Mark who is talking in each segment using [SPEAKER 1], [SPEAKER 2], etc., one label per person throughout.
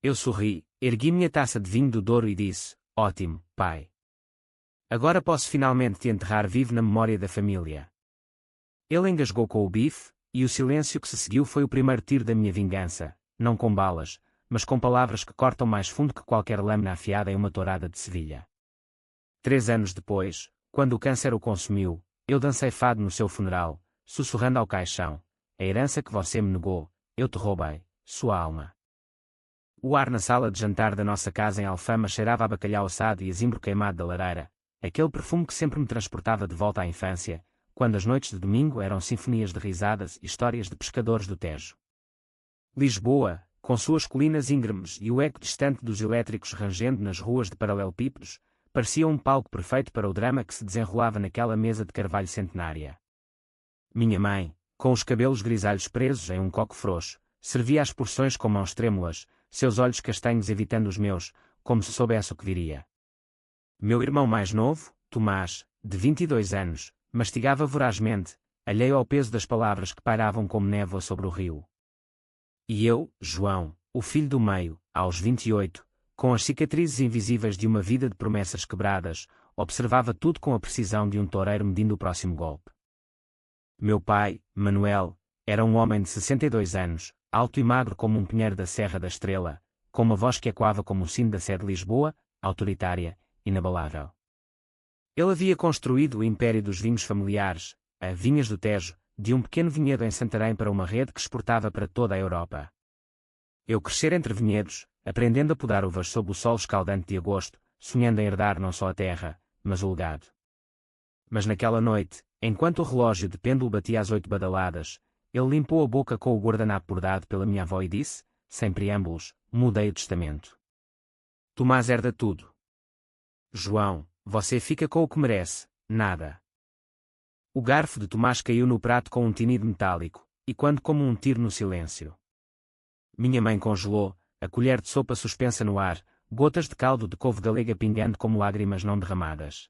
[SPEAKER 1] Eu sorri, ergui minha taça de vinho do Douro e disse: ótimo, pai. Agora posso finalmente te enterrar vivo na memória da família. Ele engasgou com o bife, e o silêncio que se seguiu foi o primeiro tiro da minha vingança, não com balas, mas com palavras que cortam mais fundo que qualquer lâmina afiada em uma tourada de Sevilha. 3 anos depois, quando o câncer o consumiu, eu dancei fado no seu funeral, sussurrando ao caixão: a herança que você me negou, eu te roubei, sua alma. O ar na sala de jantar da nossa casa em Alfama cheirava a bacalhau assado e a zimbro queimado da lareira, aquele perfume que sempre me transportava de volta à infância, quando as noites de domingo eram sinfonias de risadas e histórias de pescadores do Tejo. Lisboa, com suas colinas íngremes e o eco distante dos elétricos rangendo nas ruas de paralelepípedos, parecia um palco perfeito para o drama que se desenrolava naquela mesa de carvalho centenária. Minha mãe, com os cabelos grisalhos presos em um coque frouxo, servia as porções com mãos trêmulas, seus olhos castanhos evitando os meus, como se soubesse o que viria. Meu irmão mais novo, Tomás, de 22 anos, mastigava vorazmente, alheio ao peso das palavras que pairavam como névoa sobre o rio. E eu, João, o filho do meio, aos 28, com as cicatrizes invisíveis de uma vida de promessas quebradas, observava tudo com a precisão de um toureiro medindo o próximo golpe. Meu pai, Manuel, era um homem de 62 anos, alto e magro como um pinheiro da Serra da Estrela, com uma voz que ecoava como o sino da Sé de Lisboa, autoritária, inabalável. Ele havia construído o império dos vinhos familiares, a Vinhas do Tejo, de um pequeno vinhedo em Santarém para uma rede que exportava para toda a Europa. Eu crescer entre vinhedos, aprendendo a podar uvas sob o sol escaldante de agosto, sonhando em herdar não só a terra, mas o legado. Mas naquela noite, enquanto o relógio de pêndulo batia às 8 badaladas, ele limpou a boca com o guardanapo bordado pela minha avó e disse, sem preâmbulos: mudei o testamento. Tomás herda tudo. João, você fica com o que merece, nada. O garfo de Tomás caiu no prato com um tinido metálico, e quando como um tiro no silêncio. Minha mãe congelou, a colher de sopa suspensa no ar, gotas de caldo de couve galega pingando como lágrimas não derramadas.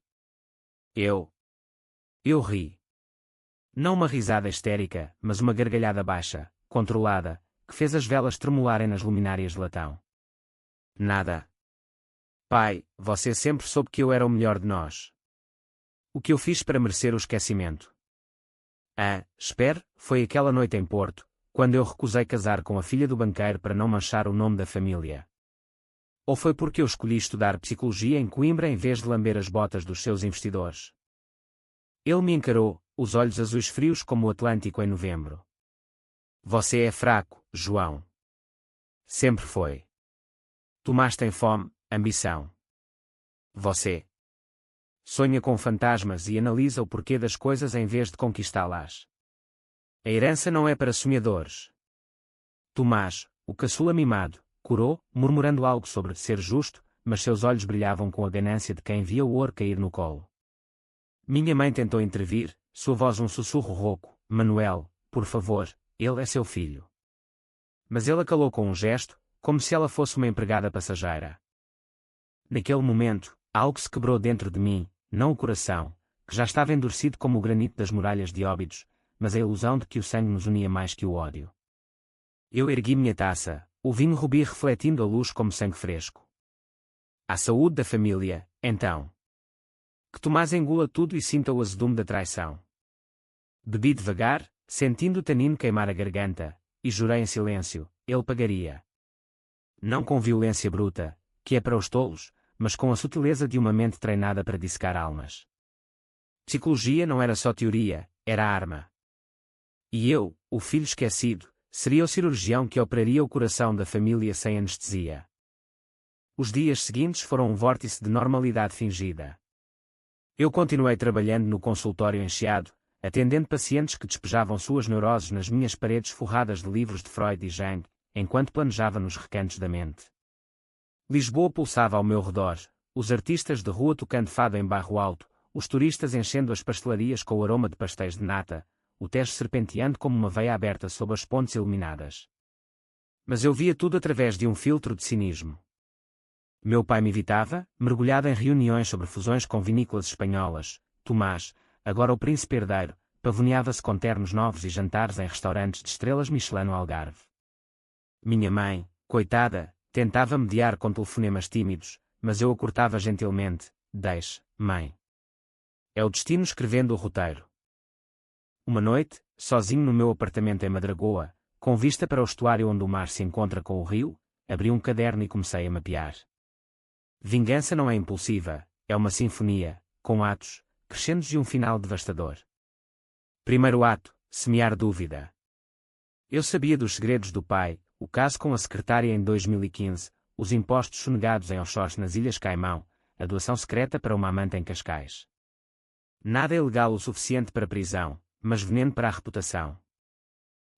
[SPEAKER 1] Eu ri. Não uma risada histérica, mas uma gargalhada baixa, controlada, que fez as velas tremularem nas luminárias de latão. Nada. Pai, você sempre soube que eu era o melhor de nós. O que eu fiz para merecer o esquecimento? Espere, foi aquela noite em Porto, quando eu recusei casar com a filha do banqueiro para não manchar o nome da família. Ou foi porque eu escolhi estudar psicologia em Coimbra em vez de lamber as botas dos seus investidores? Ele me encarou, os olhos azuis frios como o Atlântico em novembro. Você é fraco, João. Sempre foi. Tomás tem fome, ambição. Você sonha com fantasmas e analisa o porquê das coisas em vez de conquistá-las. A herança não é para sonhadores. Tomás, o caçula mimado, corou, murmurando algo sobre ser justo, mas seus olhos brilhavam com a ganância de quem via o ouro cair no colo. Minha mãe tentou intervir, sua voz um sussurro rouco: Manuel, por favor, ele é seu filho. Mas ele a calou com um gesto, como se ela fosse uma empregada passageira. Naquele momento, algo se quebrou dentro de mim, não o coração, que já estava endurecido como o granito das muralhas de Óbidos, mas a ilusão de que o sangue nos unia mais que o ódio. Eu ergui minha taça, o vinho rubi refletindo a luz como sangue fresco. À saúde da família, então. Que Tomás engula tudo e sinta o azedume da traição. Bebi devagar, sentindo o tanino queimar a garganta, e jurei em silêncio: ele pagaria. Não com violência bruta, que é para os tolos, mas com a sutileza de uma mente treinada para dissecar almas. Psicologia não era só teoria, era arma. E eu, o filho esquecido, seria o cirurgião que operaria o coração da família sem anestesia. Os dias seguintes foram um vórtice de normalidade fingida. Eu continuei trabalhando no consultório encheado, atendendo pacientes que despejavam suas neuroses nas minhas paredes forradas de livros de Freud e Jung, enquanto planejava nos recantos da mente. Lisboa pulsava ao meu redor, os artistas de rua tocando fado em Barro Alto, os turistas enchendo as pastelarias com o aroma de pastéis de nata, o Tejo serpenteando como uma veia aberta sob as pontes iluminadas. Mas eu via tudo através de um filtro de cinismo. Meu pai me evitava, mergulhado em reuniões sobre fusões com vinícolas espanholas. Tomás, agora o príncipe herdeiro, pavoneava-se com ternos novos e jantares em restaurantes de estrelas Michelin no Algarve. Minha mãe, coitada, Tentava mediar com telefonemas tímidos, mas eu a cortava gentilmente. Deixe, mãe. É o destino escrevendo o roteiro. Uma noite, sozinho no meu apartamento em Madragoa, com vista para o estuário onde o mar se encontra com o rio, abri um caderno e comecei a mapear. Vingança não é impulsiva, é uma sinfonia, com atos, crescendos e um final devastador. Primeiro ato, semear dúvida. Eu sabia dos segredos do pai, o caso com a secretária em 2015, os impostos sonegados em offshores nas Ilhas Caimão, a doação secreta para uma amante em Cascais. Nada ilegal o suficiente para prisão, mas veneno para a reputação.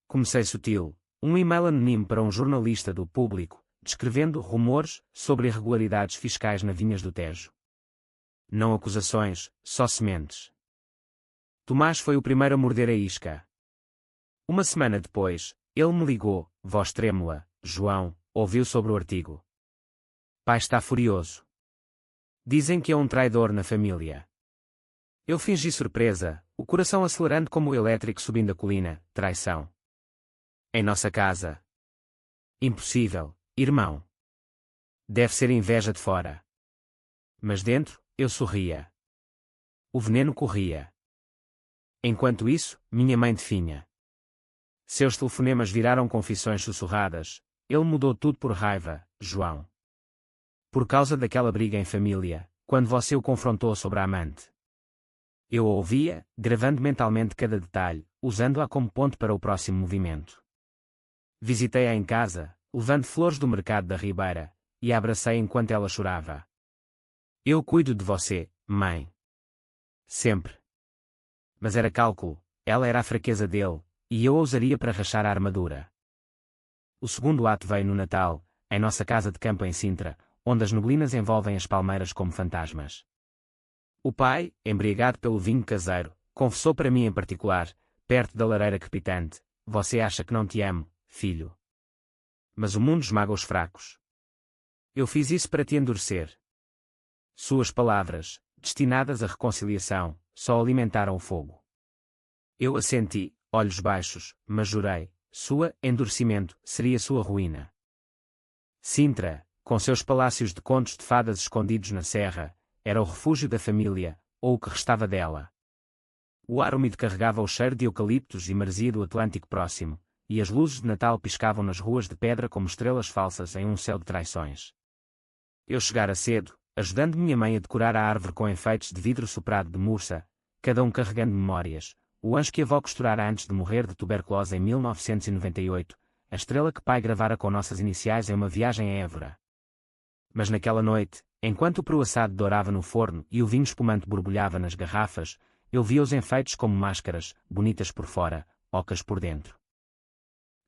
[SPEAKER 1] Comecei sutil, um e-mail anónimo para um jornalista do Público, descrevendo rumores sobre irregularidades fiscais na Vinhas do Tejo. Não acusações, só sementes. Tomás foi o primeiro a morder a isca. Uma semana depois, ele me ligou, voz trêmula: João, ouviu sobre o artigo. Pai está furioso. Dizem que é um traidor na família. Eu fingi surpresa, o coração acelerando como o elétrico subindo a colina. Traição. Em nossa casa. Impossível, irmão. Deve ser inveja de fora. Mas dentro, eu sorria. O veneno corria. Enquanto isso, minha mãe definha. Seus telefonemas viraram confissões sussurradas. Ele mudou tudo por raiva, João. Por causa daquela briga em família, quando você o confrontou sobre a amante. Eu a ouvia, gravando mentalmente cada detalhe, usando-a como ponto para o próximo movimento. Visitei-a em casa, levando flores do mercado da Ribeira, e a abracei enquanto ela chorava. Eu cuido de você, mãe. Sempre. Mas era cálculo, ela era a fraqueza dele, e eu a usaria para rachar a armadura. O segundo ato veio no Natal, em nossa casa de campo em Sintra, onde as neblinas envolvem as palmeiras como fantasmas. O pai, embriagado pelo vinho caseiro, confessou para mim em particular, perto da lareira crepitante: você acha que não te amo, filho? Mas o mundo esmaga os fracos. Eu fiz isso para te endurecer. Suas palavras, destinadas à reconciliação, só alimentaram o fogo. Eu assenti, olhos baixos, mas jurei, sua endurecimento seria sua ruína. Sintra, com seus palácios de contos de fadas escondidos na serra, era o refúgio da família, ou o que restava dela. O ar úmido carregava o cheiro de eucaliptos e maresia do Atlântico próximo, e as luzes de Natal piscavam nas ruas de pedra como estrelas falsas em um céu de traições. Eu chegara cedo, ajudando minha mãe a decorar a árvore com enfeites de vidro soprado de mursa, cada um carregando memórias, o anjo que a avó costurara antes de morrer de tuberculose em 1998, a estrela que pai gravara com nossas iniciais em uma viagem a Évora. Mas naquela noite, enquanto o peru assado dourava no forno e o vinho espumante borbulhava nas garrafas, eu via os enfeites como máscaras, bonitas por fora, ocas por dentro.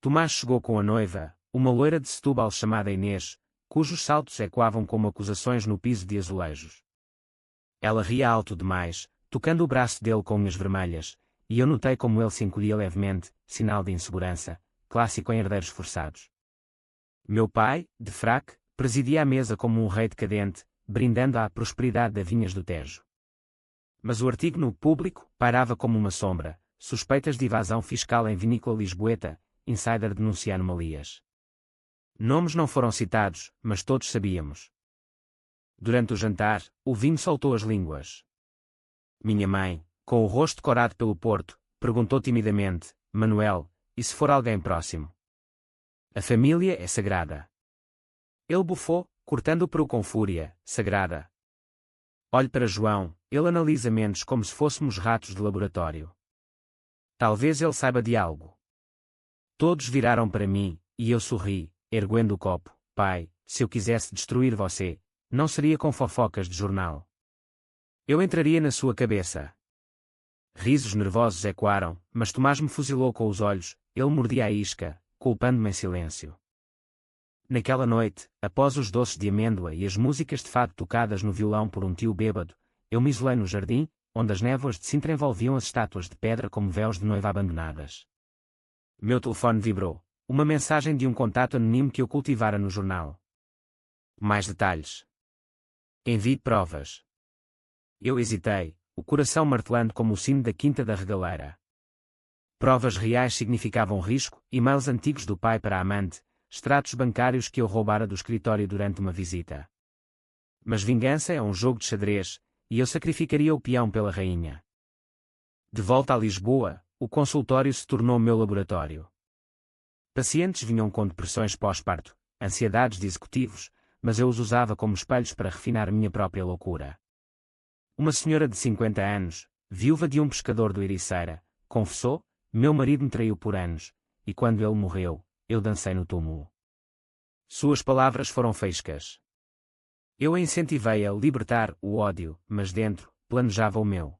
[SPEAKER 1] Tomás chegou com a noiva, uma loira de Setúbal chamada Inês, cujos saltos ecoavam como acusações no piso de azulejos. Ela ria alto demais, tocando o braço dele com unhas vermelhas, e eu notei como ele se encolhia levemente, sinal de insegurança, clássico em herdeiros forçados. Meu pai, de fraque, presidia a mesa como um rei decadente, brindando à prosperidade das Vinhas do Tejo. Mas o artigo no Público pairava como uma sombra: suspeitas de evasão fiscal em vinícola lisboeta, insider denuncia anomalias. Nomes não foram citados, mas todos sabíamos. Durante o jantar, o vinho soltou as línguas. Minha mãe, com o rosto corado pelo Porto, perguntou timidamente: Manuel, e se for alguém próximo? A família é sagrada. Ele bufou, cortando o peru com fúria: sagrada. Olhe para João, ele analisa mentes como se fôssemos ratos de laboratório. Talvez ele saiba de algo. Todos viraram para mim, e eu sorri, erguendo o copo: pai, se eu quisesse destruir você, não seria com fofocas de jornal. Eu entraria na sua cabeça. Risos nervosos ecoaram, mas Tomás me fuzilou com os olhos, ele mordia a isca, culpando-me em silêncio. Naquela noite, após os doces de amêndoa e as músicas de fado tocadas no violão por um tio bêbado, eu me isolei no jardim, onde as névoas de Sintra envolviam as estátuas de pedra como véus de noiva abandonadas. Meu telefone vibrou, uma mensagem de um contato anónimo que eu cultivara no jornal. Mais detalhes. Envie provas. Eu hesitei, o coração martelando como o sino da Quinta da Regaleira. Provas reais significavam risco, e-mails antigos do pai para a amante, extratos bancários que eu roubara do escritório durante uma visita. Mas vingança é um jogo de xadrez, e eu sacrificaria o peão pela rainha. De volta a Lisboa, o consultório se tornou meu laboratório. Pacientes vinham com depressões pós-parto, ansiedades de executivos, mas eu os usava como espelhos para refinar minha própria loucura. Uma senhora de 50 anos, viúva de um pescador do Ericeira, confessou: meu marido me traiu por anos, e quando ele morreu, eu dancei no túmulo. Suas palavras foram faíscas. Eu a incentivei a libertar o ódio, mas dentro, planejava o meu.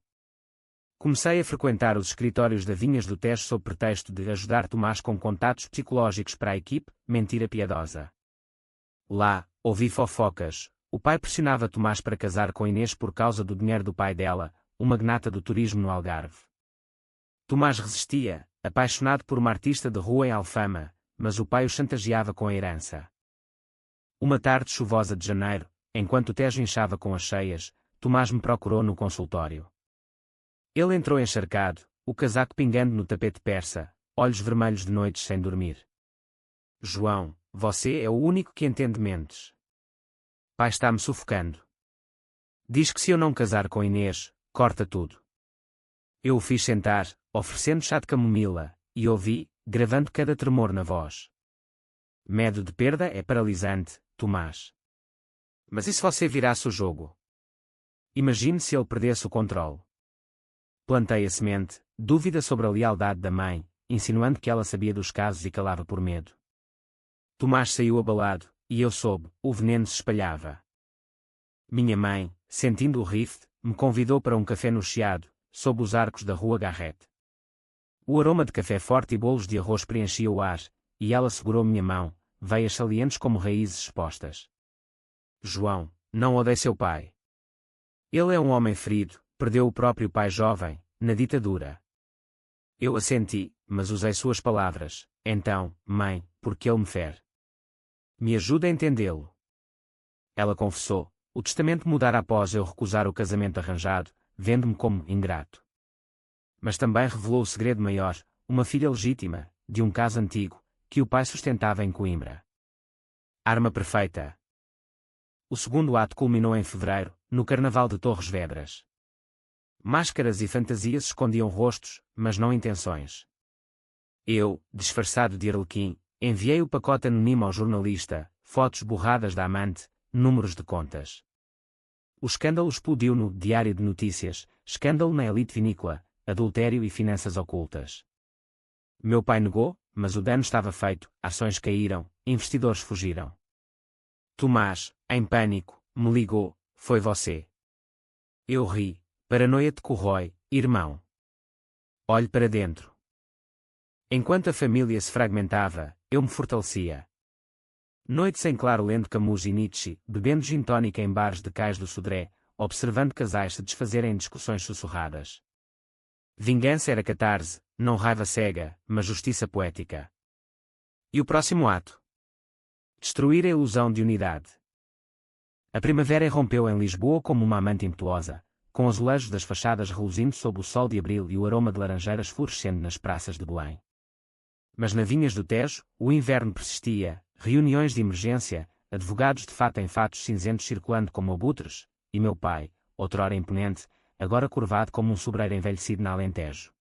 [SPEAKER 1] Comecei a frequentar os escritórios da Vinhas do Tejo sob pretexto de ajudar Tomás com contatos psicológicos para a equipe, mentira piedosa. Lá, ouvi fofocas: o pai pressionava Tomás para casar com Inês por causa do dinheiro do pai dela, o magnata do turismo no Algarve. Tomás resistia, apaixonado por uma artista de rua em Alfama, mas o pai o chantageava com a herança. Uma tarde chuvosa de janeiro, enquanto o Tejo inchava com as cheias, Tomás me procurou no consultório. Ele entrou encharcado, o casaco pingando no tapete persa, olhos vermelhos de noites sem dormir. João, você é o único que entende mentes. Pai está-me sufocando. Diz que se eu não casar com Inês, corta tudo. Eu o fiz sentar, oferecendo chá de camomila, e ouvi, gravando cada tremor na voz. Medo de perda é paralisante, Tomás. Mas e se você virasse o jogo? Imagine se ele perdesse o controle. Plantei a semente, dúvida sobre a lealdade da mãe, insinuando que ela sabia dos casos e calava por medo. Tomás saiu abalado, e eu soube, o veneno se espalhava. Minha mãe, sentindo o rift, me convidou para um café no Chiado, sob os arcos da Rua Garrete. O aroma de café forte e bolos de arroz preenchia o ar, e ela segurou minha mão, veias salientes como raízes expostas. João, não odeie seu pai. Ele é um homem ferido, perdeu o próprio pai jovem, na ditadura. Eu assenti, mas usei suas palavras: então, mãe, porque ele me fere? Me ajuda a entendê-lo. Ela confessou: o testamento mudara após eu recusar o casamento arranjado, vendo-me como ingrato. Mas também revelou o segredo maior: uma filha legítima, de um caso antigo, que o pai sustentava em Coimbra. Arma perfeita. O segundo ato culminou em fevereiro, no Carnaval de Torres Vedras. Máscaras e fantasias escondiam rostos, mas não intenções. Eu, disfarçado de arlequim, enviei o pacote anónimo ao jornalista, fotos borradas da amante, números de contas. O escândalo explodiu no Diário de Notícias, escândalo na elite vinícola, adultério e finanças ocultas. Meu pai negou, mas o dano estava feito, ações caíram, investidores fugiram. Tomás, em pânico, me ligou: foi você. Eu ri: paranoia te corrói, irmão. Olhe para dentro. Enquanto a família se fragmentava, eu me fortalecia. Noite sem claro lendo Camus e Nietzsche, bebendo gin tónica em bares de cais do Sodré, observando casais se desfazerem em discussões sussurradas. Vingança era catarse, não raiva cega, mas justiça poética. E o próximo ato? Destruir a ilusão de unidade. A primavera irrompeu em Lisboa como uma amante impetuosa, com azulejos das fachadas reluzindo sob o sol de abril e o aroma de laranjeiras florescendo nas praças de Belém. Mas na Vinhas do Tejo, o inverno persistia, reuniões de emergência, advogados de fato em fatos cinzentos circulando como abutres, e meu pai, outrora imponente, agora curvado como um sobreiro envelhecido na Alentejo.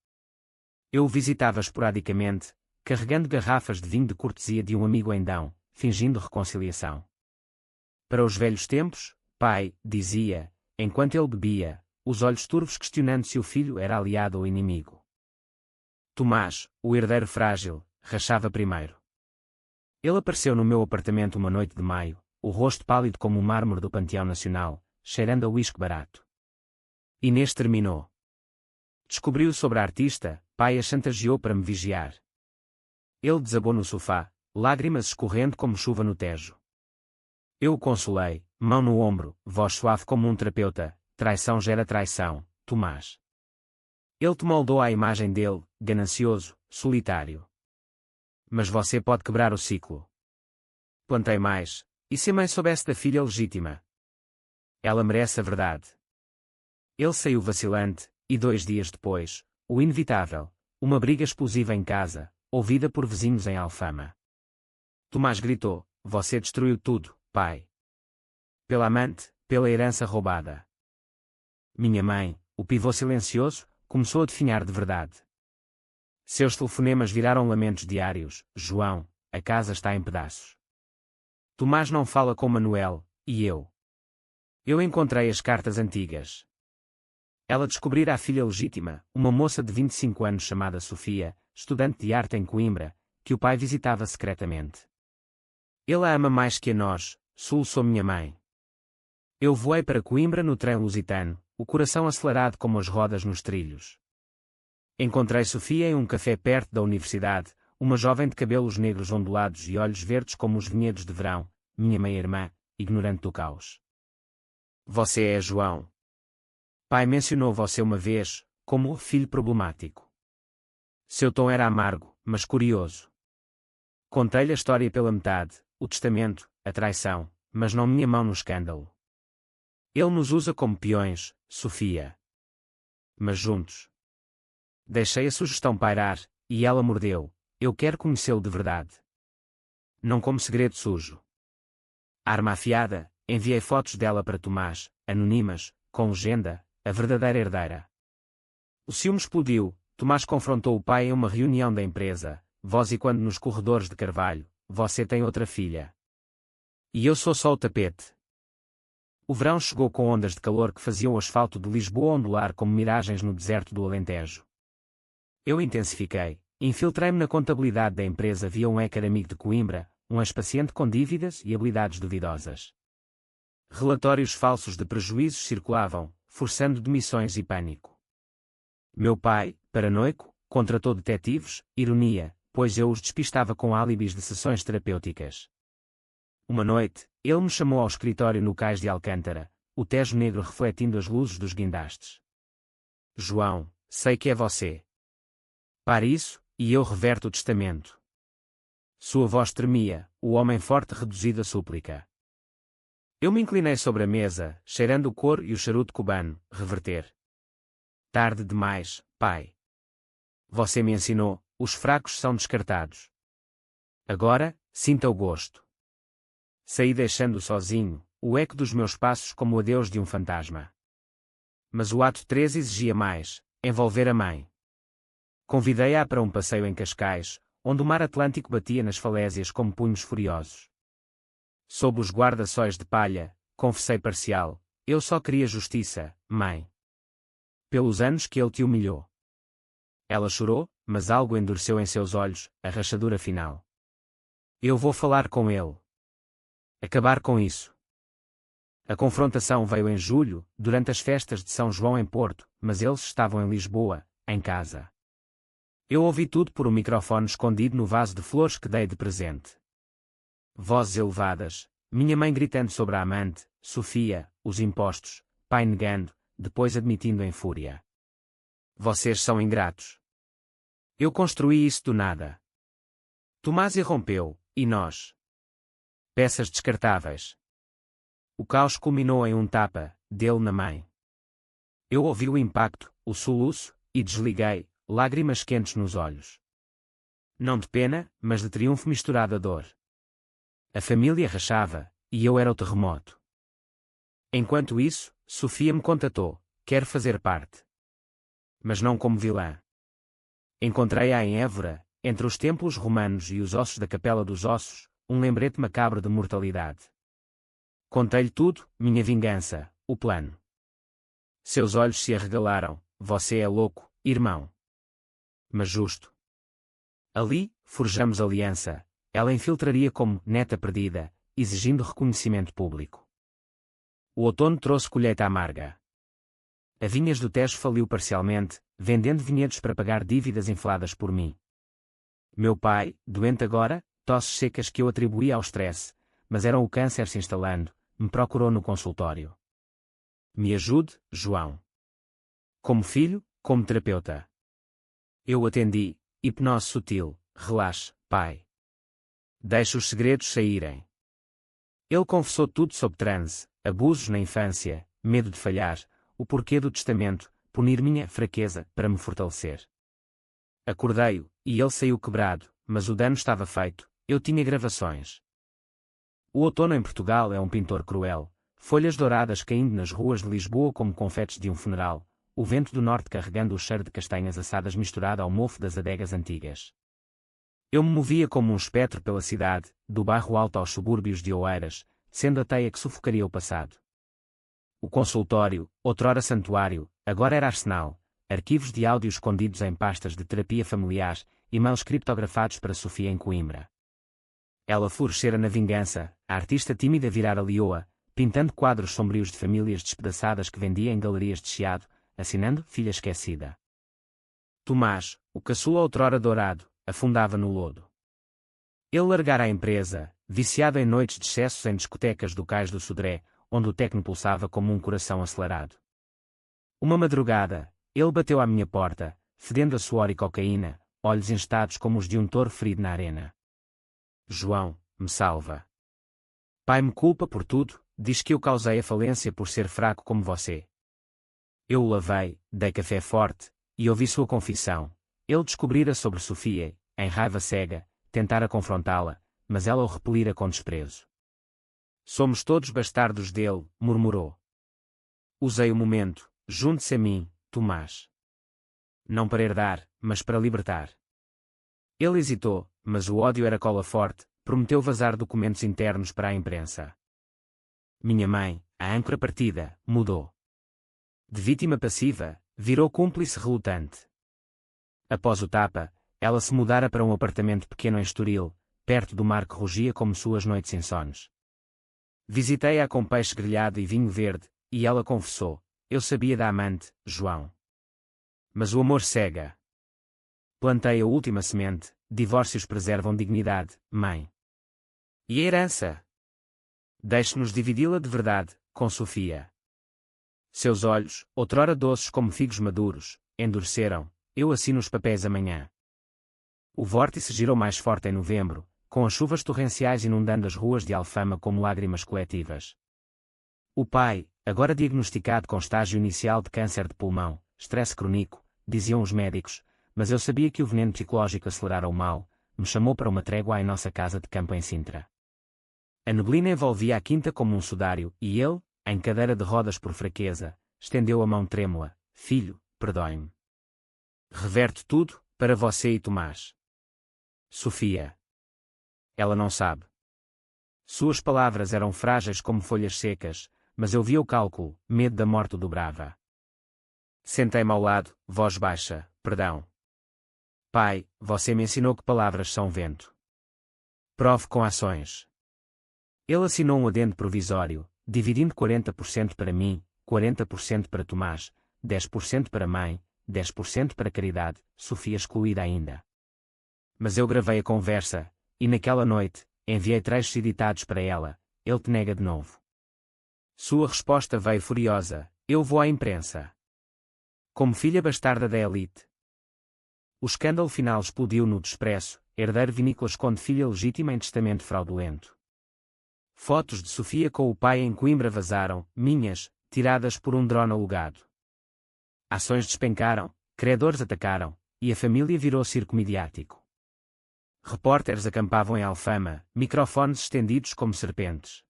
[SPEAKER 1] Eu o visitava esporadicamente, carregando garrafas de vinho de cortesia de um amigo em Dão, fingindo reconciliação. Para os velhos tempos, pai, dizia, enquanto ele bebia, os olhos turvos questionando se o filho era aliado ou inimigo. Tomás, o herdeiro frágil, rachava primeiro. Ele apareceu no meu apartamento uma noite de maio, o rosto pálido como o mármore do Panteão Nacional, cheirando a uísque barato. Inês terminou. Descobriu sobre a artista, pai a chantageou para me vigiar. Ele desabou no sofá, lágrimas escorrendo como chuva no Tejo. Eu o consolei, mão no ombro, voz suave como um terapeuta: traição gera traição, Tomás. Ele te moldou à imagem dele, ganancioso, solitário. Mas você pode quebrar o ciclo. Plantei mais: e se a mãe soubesse da filha legítima? Ela merece a verdade. Ele saiu vacilante, e 2 dias depois, o inevitável: uma briga explosiva em casa, ouvida por vizinhos em Alfama. Tomás gritou: você destruiu tudo, pai. Pela amante, pela herança roubada. Minha mãe, o pivô silencioso, começou a definhar de verdade. Seus telefonemas viraram lamentos diários: João, a casa está em pedaços. Tomás não fala com Manuel, e eu. Eu encontrei as cartas antigas. Ela descobrira a filha legítima, uma moça de 25 anos chamada Sofia, estudante de arte em Coimbra, que o pai visitava secretamente. Ele a ama mais que a nós, soluçou minha mãe. Eu voei para Coimbra no trem lusitano, o coração acelerado como as rodas nos trilhos. Encontrei Sofia em um café perto da universidade, uma jovem de cabelos negros ondulados e olhos verdes como os vinhedos de verão, minha meia-irmã, ignorante do caos. Você é João. Pai mencionou você uma vez, como o filho problemático. Seu tom era amargo, mas curioso. Contei-lhe a história pela metade, o testamento, a traição, mas não minha mão no escândalo. Ele nos usa como peões, Sofia. Mas juntos. Deixei a sugestão pairar, e ela mordeu: eu quero conhecê-lo de verdade. Não como segredo sujo. Arma afiada, enviei fotos dela para Tomás, anonimas, com legenda: a verdadeira herdeira. O ciúme explodiu. Tomás confrontou o pai em uma reunião da empresa: voz e quando nos corredores de Carvalho, você tem outra filha. E eu sou só o tapete. O verão chegou com ondas de calor que faziam o asfalto de Lisboa ondular como miragens no deserto do Alentejo. Eu intensifiquei, infiltrei-me na contabilidade da empresa via um hacker amigo de Coimbra, um ex-paciente com dívidas e habilidades duvidosas. Relatórios falsos de prejuízos circulavam, forçando demissões e pânico. Meu pai, paranoico, contratou detetives, ironia, pois eu os despistava com álibis de sessões terapêuticas. Uma noite, ele me chamou ao escritório no cais de Alcântara, o Tejo negro refletindo as luzes dos guindastes. João, sei que é você. Pare isso, e eu reverto o testamento. Sua voz tremia, o homem forte reduzido a súplica. Eu me inclinei sobre a mesa, cheirando o couro e o charuto cubano, reverter. Tarde demais, pai. Você me ensinou, os fracos são descartados. Agora, sinta o gosto. Saí deixando-o sozinho, o eco dos meus passos como o adeus de um fantasma. Mas o ato 3 exigia mais, envolver a mãe. Convidei-a para um passeio em Cascais, onde o mar Atlântico batia nas falésias como punhos furiosos. Sob os guarda-sóis de palha, confessei parcial: eu só queria justiça, mãe. Pelos anos que ele te humilhou. Ela chorou, mas algo endureceu em seus olhos, a rachadura final. Eu vou falar com ele. Acabar com isso. A confrontação veio em julho, durante as festas de São João em Porto, mas eles estavam em Lisboa, em casa. Eu ouvi tudo por um microfone escondido no vaso de flores que dei de presente. Vozes elevadas, minha mãe gritando sobre a amante, Sofia, os impostos, pai negando, depois admitindo em fúria. Vocês são ingratos. Eu construí isso do nada. Tomás irrompeu, e nós? Peças descartáveis. O caos culminou em um tapa, dele na mãe. Eu ouvi o impacto, o soluço, e desliguei, lágrimas quentes nos olhos. Não de pena, mas de triunfo misturado a dor. A família rachava, e eu era o terremoto. Enquanto isso, Sofia me contatou: quer fazer parte. Mas não como vilã. Encontrei-a em Évora, entre os templos romanos e os ossos da Capela dos Ossos, um lembrete macabro de mortalidade. Contei-lhe tudo, minha vingança, o plano. Seus olhos se arregalaram: você é louco, irmão. Mas justo. Ali, forjamos aliança. Ela infiltraria como neta perdida, exigindo reconhecimento público. O outono trouxe colheita amarga. A Vinhas do Tejo faliu parcialmente, vendendo vinhedos para pagar dívidas infladas por mim. Meu pai, doente agora, tosses secas que eu atribuía ao stress, mas eram o câncer se instalando, me procurou no consultório. Me ajude, João. Como filho, como terapeuta. Eu atendi: hipnose sutil, relaxe, pai. Deixe os segredos saírem. Ele confessou tudo sob transe: abusos na infância, medo de falhar, o porquê do testamento, punir minha fraqueza para me fortalecer. Acordei-o, e ele saiu quebrado, mas o dano estava feito, Eu tinha gravações. O outono em Portugal é um pintor cruel, folhas douradas caindo nas ruas de Lisboa como confetes de um funeral, o vento do norte carregando o cheiro de castanhas assadas misturado ao mofo das adegas antigas. Eu me movia como um espectro pela cidade, do bairro alto aos subúrbios de Oeiras, sendo a teia que sufocaria o passado. O consultório, outrora santuário, agora era arsenal, arquivos de áudio escondidos em pastas de terapia familiar, e-mails criptografados para Sofia em Coimbra. Ela florescera na vingança, a artista tímida virara leoa, pintando quadros sombrios de famílias despedaçadas que vendia em galerias de Chiado, assinando Filha Esquecida. Tomás, o caçula outrora dourado, afundava no lodo. Ele largara a empresa, viciado em noites de excessos em discotecas do Cais do Sodré, onde o tecno pulsava como um coração acelerado. Uma madrugada, ele bateu à minha porta, fedendo a suor e cocaína, olhos instados como os de um touro ferido na arena. João, me salva. Pai me culpa por tudo, diz que eu causei a falência por ser fraco como você. Eu o lavei, dei café forte, e ouvi sua confissão. Ele descobrira sobre Sofia, em raiva cega, tentara confrontá-la, mas ela o repelira com desprezo. Somos todos bastardos dele, murmurou. Usei o momento, junte-se a mim, Tomás. Não para herdar, mas para libertar. Ele hesitou, mas o ódio era cola forte, prometeu vazar documentos internos para a imprensa. Minha mãe, a âncora partida, mudou. De vítima passiva, virou cúmplice relutante. Após o tapa, ela se mudara para um apartamento pequeno em Estoril, perto do mar que rugia como suas noites insones. Visitei-a com peixe grelhado e vinho verde, e ela confessou, eu sabia da amante, João. Mas o amor cega. Plantei a última semente, divórcios preservam dignidade, mãe. E a herança? Deixe-nos dividi-la de verdade, com Sofia. Seus olhos, outrora doces como figos maduros, endureceram, eu assino os papéis amanhã. O vórtice girou mais forte em novembro, com as chuvas torrenciais inundando as ruas de Alfama como lágrimas coletivas. O pai, agora diagnosticado com estágio inicial de câncer de pulmão, estresse crônico, diziam os médicos, mas eu sabia que o veneno psicológico acelerara o mal, me chamou para uma trégua em nossa casa de campo em Sintra. A neblina envolvia a quinta como um sudário, e ele, em cadeira de rodas por fraqueza, estendeu a mão trêmula, filho, perdoe-me. Reverto tudo, para você e Tomás. Sofia. Ela não sabe. Suas palavras eram frágeis como folhas secas, mas eu via o cálculo, medo da morte o dobrava. Sentei-me ao lado, voz baixa, perdão. Pai, você me ensinou que palavras são vento. Prove com ações. Ele assinou um adendo provisório, dividindo 40% para mim, 40% para Tomás, 10% para mãe, 10% para caridade, Sofia excluída ainda. Mas eu gravei a conversa, e naquela noite, enviei trechos editados para ela, ele te nega de novo. Sua resposta veio furiosa, eu vou à imprensa. Como filha bastarda da elite. O escândalo final explodiu no Expresso, herdeiro vinícola esconde filha legítima em testamento fraudulento. Fotos de Sofia com o pai em Coimbra vazaram, minhas, tiradas por um drone alugado. Ações despencaram, credores atacaram, e a família virou circo midiático. Repórteres acampavam em Alfama, microfones estendidos como serpentes.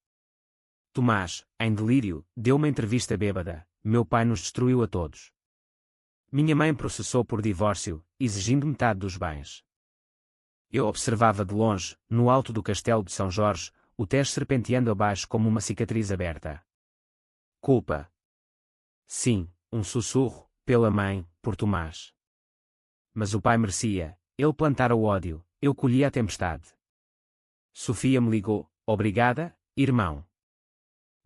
[SPEAKER 1] Tomás, em delírio, deu uma entrevista bêbada, meu pai nos destruiu a todos. Minha mãe processou por divórcio, exigindo metade dos bens. Eu observava de longe, no alto do castelo de São Jorge, o Tejo serpenteando abaixo como uma cicatriz aberta. Culpa. Sim, um sussurro, pela mãe, por Tomás. Mas o pai merecia, ele plantara o ódio, eu colhi a tempestade. Sofia me ligou, obrigada, irmão.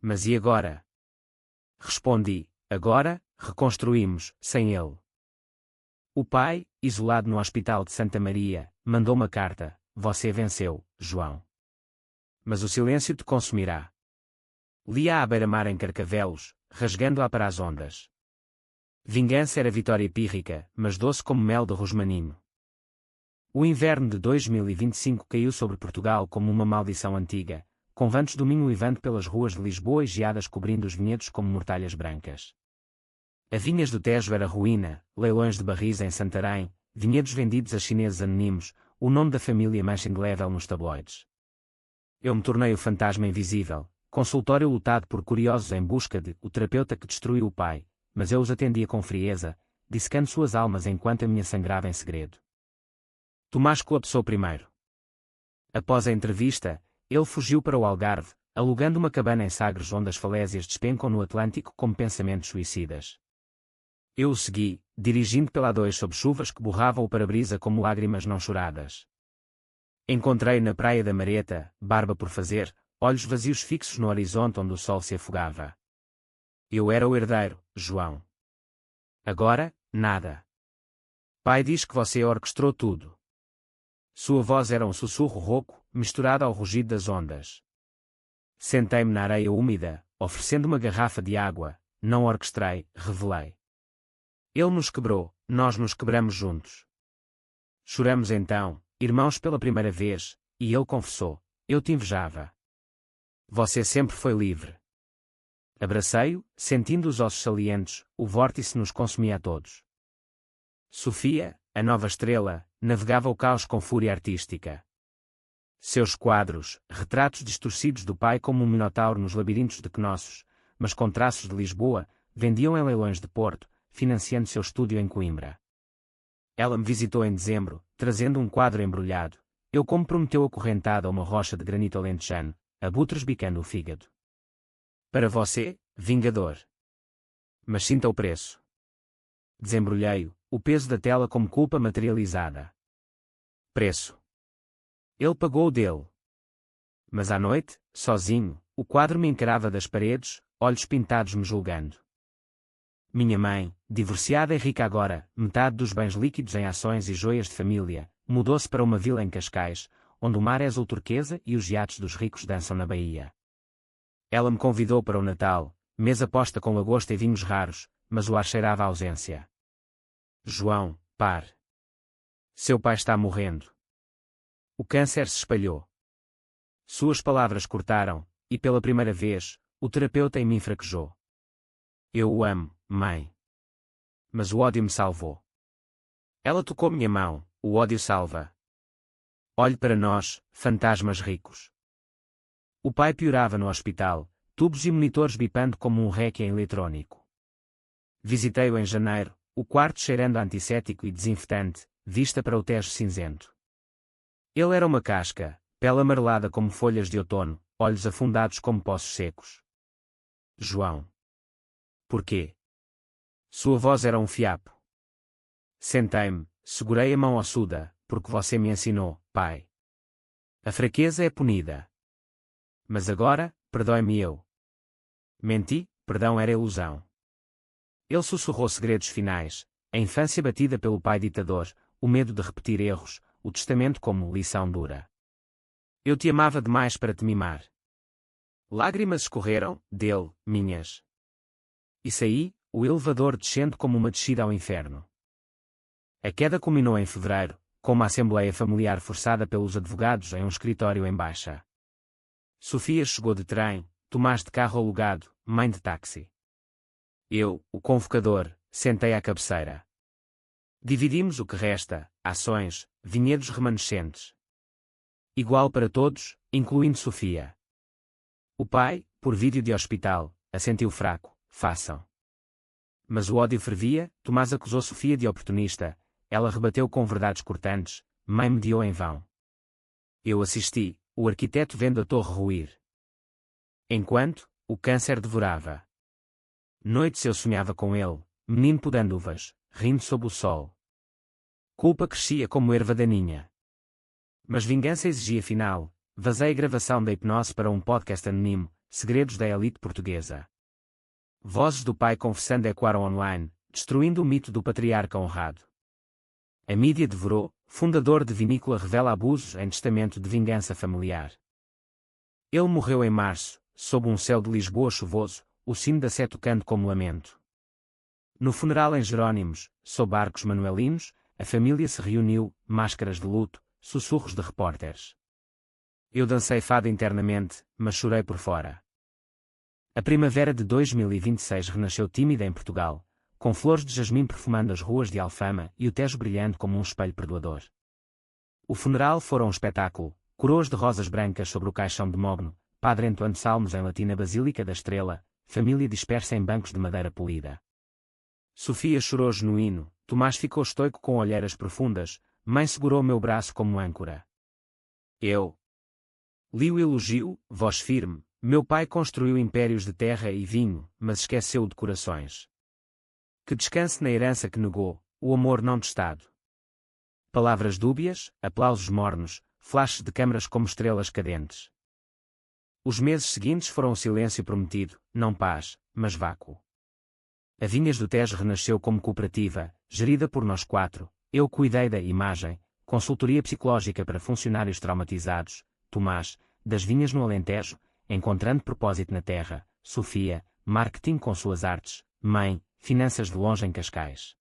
[SPEAKER 1] Mas e agora? Respondi, agora, reconstruímos, sem ele. O pai, isolado no Hospital de Santa Maria, mandou uma carta, você venceu, João. Mas o silêncio te consumirá. Lia à beira-mar em Carcavelos, rasgando-a para as ondas. Vingança era vitória pírrica, mas doce como mel de rosmaninho. O inverno de 2025 caiu sobre Portugal como uma maldição antiga, com ventos do Minho uivando pelas ruas de Lisboa e geadas cobrindo os vinhedos como mortalhas brancas. A vinhas do Tejo era ruína, leilões de barris em Santarém, vinhedos vendidos a chineses anónimos, o nome da família mancha indelével nos tabloides. Eu me tornei o fantasma invisível, consultório lotado por curiosos em busca de o terapeuta que destruiu o pai, mas eu os atendia com frieza, dissecando suas almas enquanto a minha sangrava em segredo. Tomás colapsou primeiro. Após a entrevista, ele fugiu para o Algarve, alugando uma cabana em Sagres onde as falésias despencam no Atlântico como pensamentos suicidas. Eu o segui, dirigindo pela A2 sob chuvas que borravam o para-brisa como lágrimas não choradas. Encontrei na praia da Mareta, barba por fazer, olhos vazios fixos no horizonte onde o sol se afogava. Eu era o herdeiro, João. Agora, nada. Pai diz que você orquestrou tudo. Sua voz era um sussurro rouco, misturado ao rugido das ondas. Sentei-me na areia úmida, oferecendo uma garrafa de água. Não orquestrei, revelei. Ele nos quebrou, nós nos quebramos juntos. Choramos então, irmãos pela primeira vez, e ele confessou: eu te invejava. Você sempre foi livre. Abracei-o, sentindo os ossos salientes, o vórtice nos consumia a todos. Sofia, a nova estrela, navegava o caos com fúria artística. Seus quadros, retratos distorcidos do pai como um minotauro nos labirintos de Knossos, mas com traços de Lisboa, vendiam em leilões de Porto, financiando seu estúdio em Coimbra. Ela me visitou em dezembro, trazendo um quadro embrulhado. Eu como prometeu acorrentado a uma rocha de granito alentejano, abutres bicando o fígado. Para você, vingador. Mas sinta o preço. Desembrulhei-o, o peso da tela como culpa materializada. Preço. Ele pagou o dele. Mas à noite, sozinho, o quadro me encarava das paredes, olhos pintados me julgando. Minha mãe, divorciada e rica agora, metade dos bens líquidos em ações e joias de família, mudou-se para uma vila em Cascais, onde o mar é azul turquesa e os iates dos ricos dançam na baía. Ela me convidou para o Natal, mesa posta com lagosta e vinhos raros, mas o ar cheirava a ausência. João, pare. Seu pai está morrendo. O câncer se espalhou. Suas palavras cortaram, e pela primeira vez, o terapeuta em mim fraquejou. Eu o amo, mãe. Mas o ódio me salvou. Ela tocou minha mão, o ódio salva. Olhe para nós, fantasmas ricos. O pai piorava no hospital, tubos e monitores bipando como um requiem eletrónico. Visitei-o em janeiro, o quarto cheirando a antisséptico e desinfetante, vista para o Tejo cinzento. Ele era uma casca, pele amarelada como folhas de outono, olhos afundados como poços secos. João. Porquê? Sua voz era um fiapo. Sentei-me, segurei a mão ossuda, porque você me ensinou, pai. A fraqueza é punida. Mas agora, perdoe-me eu. Menti, perdão era ilusão. Ele sussurrou segredos finais, a infância batida pelo pai ditador, o medo de repetir erros, o testamento como lição dura. Eu te amava demais para te mimar. Lágrimas escorreram, dele, minhas. E saí, o elevador descendo como uma descida ao inferno. A queda culminou em fevereiro, com uma assembleia familiar forçada pelos advogados em um escritório em Baixa. Sofia chegou de trem, Tomás de carro alugado, mãe de táxi. Eu, o convocador, sentei à cabeceira. Dividimos o que resta, ações, vinhedos remanescentes. Igual para todos, incluindo Sofia. O pai, por vídeo de hospital, assentiu fraco, façam. Mas o ódio fervia, Tomás acusou Sofia de oportunista, ela rebateu com verdades cortantes, mãe mediou em vão. Eu assisti, o arquiteto vendo a torre ruir. Enquanto, o câncer devorava. Noites eu sonhava com ele, menino podando uvas, rindo sob o sol. Culpa crescia como erva daninha. Mas vingança exigia final, vazei a gravação da hipnose para um podcast anónimo, Segredos da Elite Portuguesa. Vozes do pai confessando ecoaram online, destruindo o mito do patriarca honrado. A mídia devorou, fundador de vinícola revela abusos em testamento de vingança familiar. Ele morreu em março, sob um céu de Lisboa chuvoso, o sino da sé tocando como lamento. No funeral em Jerónimos, sob arcos manuelinos, a família se reuniu, máscaras de luto, sussurros de repórteres. Eu dancei fado internamente, mas chorei por fora. A primavera de 2026 renasceu tímida em Portugal, com flores de jasmim perfumando as ruas de Alfama e o Tejo brilhando como um espelho perdoador. O funeral fora um espetáculo, coroas de rosas brancas sobre o caixão de mogno, padre entoando salmos em latim na Basílica da Estrela, família dispersa em bancos de madeira polida. Sofia chorou genuíno, Tomás ficou estoico com olheiras profundas, mãe segurou meu braço como âncora. Eu li o elogio, voz firme, meu pai construiu impérios de terra e vinho, mas esqueceu de corações. Que descanse na herança que negou, o amor não testado. Palavras dúbias, aplausos mornos, flashes de câmaras como estrelas cadentes. Os meses seguintes foram o silêncio prometido, não paz, mas vácuo. A Vinhas do Tejo renasceu como cooperativa, gerida por nós quatro. Eu cuidei da imagem, consultoria psicológica para funcionários traumatizados, Tomás, das vinhas no Alentejo, encontrando propósito na terra, Sofia, marketing com suas artes, mãe, finanças de longe em Cascais.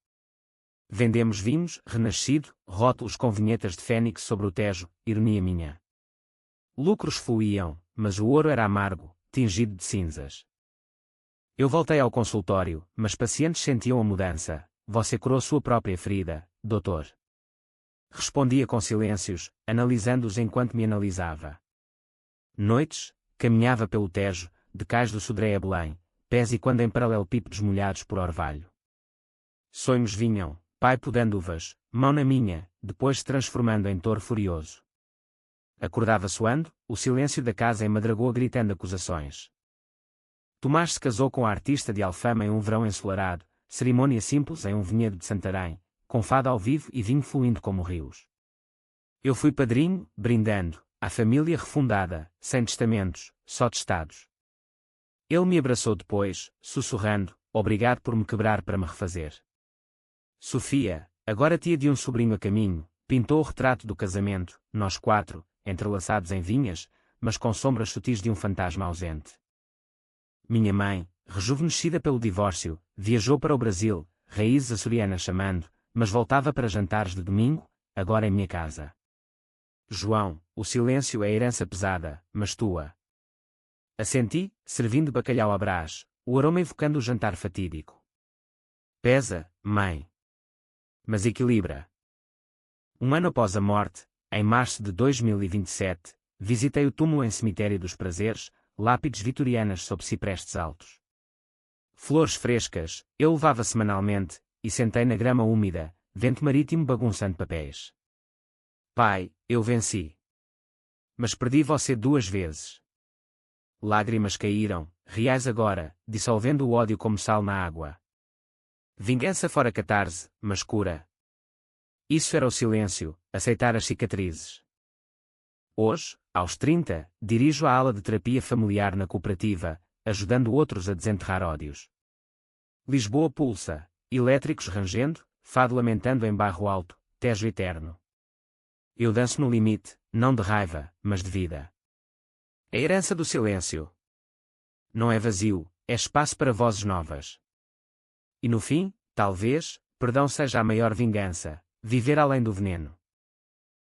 [SPEAKER 1] Vendemos vinhos, renascido, rótulos com vinhetas de fênix sobre o Tejo, ironia minha. Lucros fluíam, mas o ouro era amargo, tingido de cinzas. Eu voltei ao consultório, mas pacientes sentiam a mudança. Você curou sua própria ferida, doutor. Respondia com silêncios, analisando-os enquanto me analisava. Noites, caminhava pelo Tejo, de Cais do Sodré a Belém, pés e quando em paralelepípedos molhados por orvalho. Sonhos vinham, pai podando uvas, mão na minha, depois se transformando em touro furioso. Acordava suando, o silêncio da casa emadragou gritando acusações. Tomás se casou com a artista de Alfama em um verão ensolarado, cerimônia simples em um vinhedo de Santarém, com fado ao vivo e vinho fluindo como rios. Eu fui padrinho, brindando, à família refundada, sem testamentos, só testados. Ele me abraçou depois, sussurrando, obrigado por me quebrar para me refazer. Sofia, agora tia de um sobrinho a caminho, pintou o retrato do casamento, nós quatro, entrelaçados em vinhas, mas com sombras sutis de um fantasma ausente. Minha mãe, rejuvenescida pelo divórcio, viajou para o Brasil, raízes açorianas chamando, mas voltava para jantares de domingo, agora em minha casa. João, o silêncio é herança pesada, mas tua. Assenti, servindo bacalhau à brás, o aroma evocando o jantar fatídico. Pesa, mãe. Mas equilibra. Um ano após a morte, em março de 2027, visitei o túmulo em Cemitério dos Prazeres, lápides vitorianas sob ciprestes altos. Flores frescas, eu levava semanalmente, e sentei na grama úmida, vento marítimo bagunçando papéis. Pai, eu venci. Mas perdi você 2 vezes. Lágrimas caíram, reais agora, dissolvendo o ódio como sal na água. Vingança fora catarse, mas cura. Isso era o silêncio, aceitar as cicatrizes. Hoje, aos 30, dirijo a ala de terapia familiar na cooperativa, ajudando outros a desenterrar ódios. Lisboa pulsa, elétricos rangendo, fado lamentando em barro alto, Tejo eterno. Eu danço no limite, não de raiva, mas de vida. A herança do silêncio. Não é vazio, é espaço para vozes novas. E no fim, talvez, perdão seja a maior vingança, viver além do veneno.